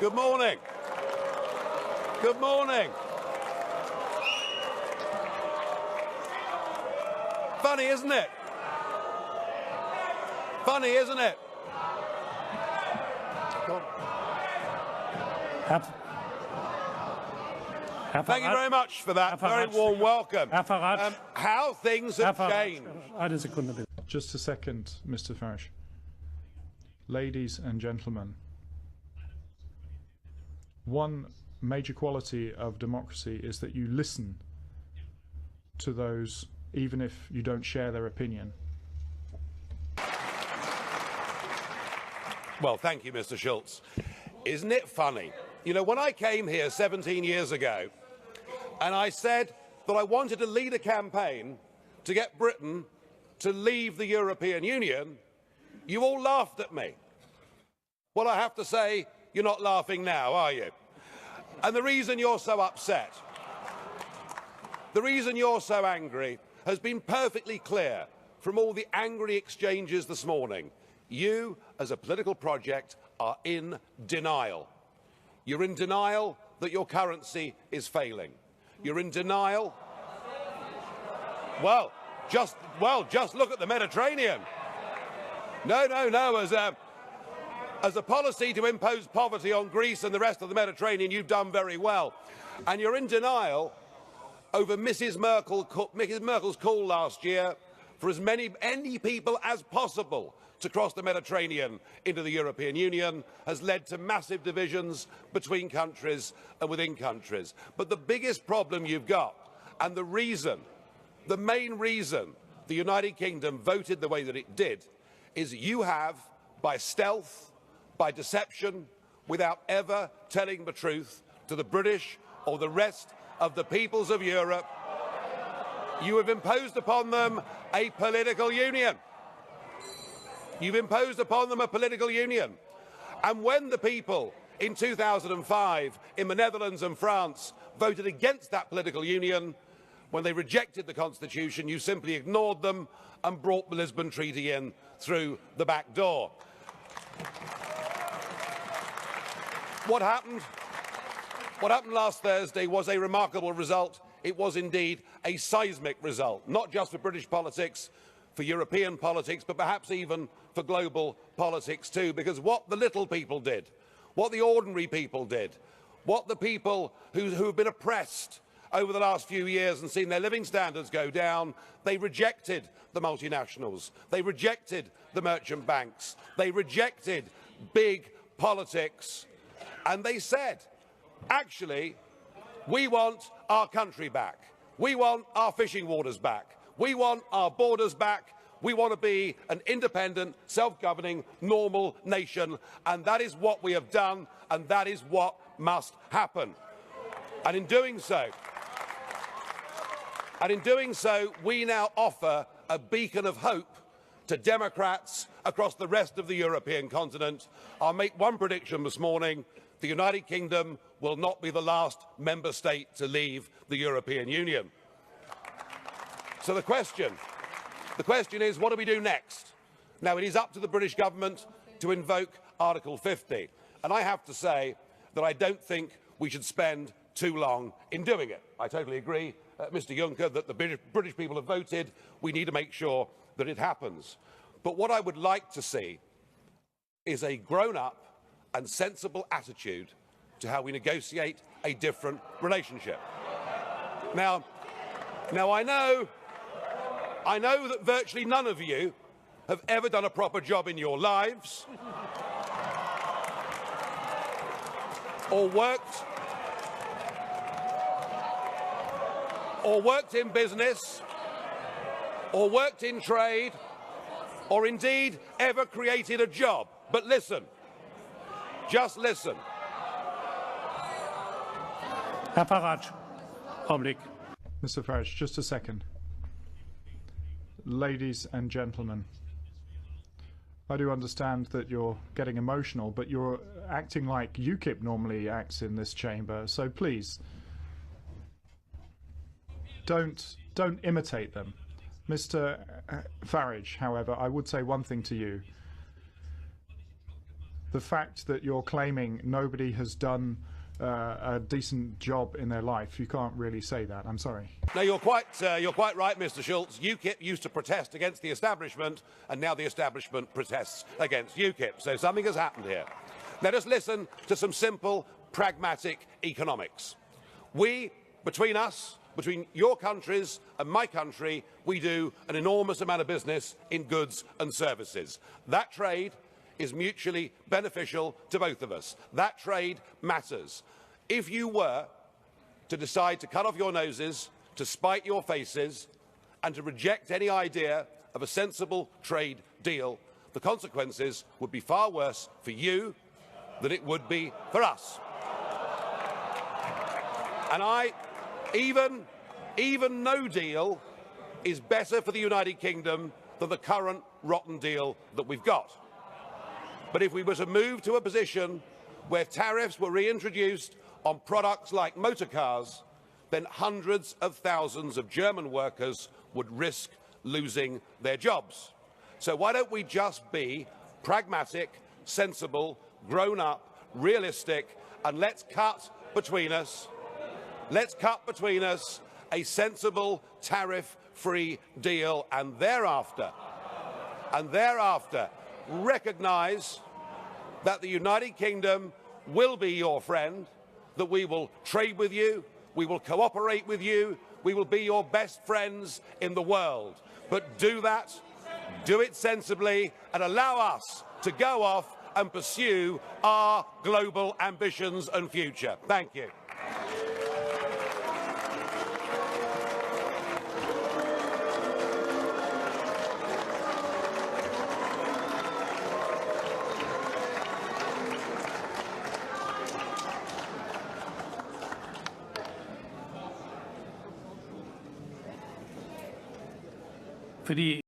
Good morning. Good morning. Funny, isn't it? Funny, isn't it? Thank you very much for that very warm welcome. How things have changed. Just a second, Mr. Farage. Ladies and gentlemen, one major quality of democracy is that you listen to those, even if you don't share their opinion. Well, thank you, Mr. Schulz. Isn't it funny? You know, when I came here 17 years ago, and I said that I wanted to lead a campaign to get Britain to leave the European Union, you all laughed at me. Well, I have to say, you're not laughing now, are you? And the reason you're so upset, the reason you're so angry, has been perfectly clear from all the angry exchanges this morning. You, as a political project, are in denial. You're in denial that your currency is failing. You're in denial. Well, just look at the Mediterranean. No. As a policy to impose poverty on Greece and the rest of the Mediterranean, you've done very well. And you're in denial over Mrs. Merkel's call last year for as many people as possible to cross the Mediterranean into the European Union has led to massive divisions between countries and within countries. But the biggest problem you've got, and the main reason the United Kingdom voted the way that it did, is you have, by stealth, by deception, without ever telling the truth to the British or the rest of the peoples of Europe, you have imposed upon them a political union. You've imposed upon them a political union. And when the people in 2005 in the Netherlands and France voted against that political union, when they rejected the Constitution, you simply ignored them and brought the Lisbon Treaty in through the back door. What happened last Thursday was a remarkable result. It was indeed a seismic result, not just for British politics, for European politics, but perhaps even for global politics too, because what the little people did, what the ordinary people did, what the people who have been oppressed over the last few years and seen their living standards go down, they rejected the multinationals, they rejected the merchant banks, they rejected big politics, and they said, actually, we want our country back, we want our fishing waters back, we want our borders back, we want to be an independent, self-governing, normal nation, and that is what we have done, and that is what must happen. And in doing so, we now offer a beacon of hope to Democrats across the rest of the European continent. I'll make one prediction this morning. The United Kingdom will not be the last member state to leave the European Union. So the question is, what do we do next? Now, it is up to the British government to invoke Article 50. And I have to say that I don't think we should spend too long in doing it. I totally agree, Mr. Juncker, that the British people have voted. We need to make sure that it happens. But what I would like to see is a grown-up and sensible attitude to how we negotiate a different relationship. Now I know that virtually none of you have ever done a proper job in your lives or worked in business or worked in trade or indeed ever created a job. But listen, just listen. Herr Farage, Augenblick. Mr. Farage, just a second. Ladies and gentlemen, I do understand that you're getting emotional, but you're acting like UKIP normally acts in this chamber, so please, don't imitate them. Mr. Farage, however, I would say one thing to you. the fact that you're claiming nobody has done a decent job in their life, you can't really say that. I'm sorry. No, you're quite right, Mr. Schultz. UKIP used to protest against the establishment, and now the establishment protests against UKIP. So something has happened here. Let us listen to some simple, pragmatic economics. We, between us, between your countries and my country, we do an enormous amount of business in goods and services. That trade is mutually beneficial to both of us. That trade matters. If you were to decide to cut off your noses, to spite your faces, and to reject any idea of a sensible trade deal, the consequences would be far worse for you than it would be for us. And even no deal is better for the United Kingdom than the current rotten deal that we've got. But if we were to move to a position where tariffs were reintroduced on products like motor cars, then hundreds of thousands of German workers would risk losing their jobs. So why don't we just be pragmatic, sensible, grown up, realistic, and let's cut between us a sensible tariff-free deal, and thereafter recognise that the United Kingdom will be your friend, that we will trade with you, we will cooperate with you, we will be your best friends in the world. But do that, do it sensibly, and allow us to go off and pursue our global ambitions and future. Thank you. Für die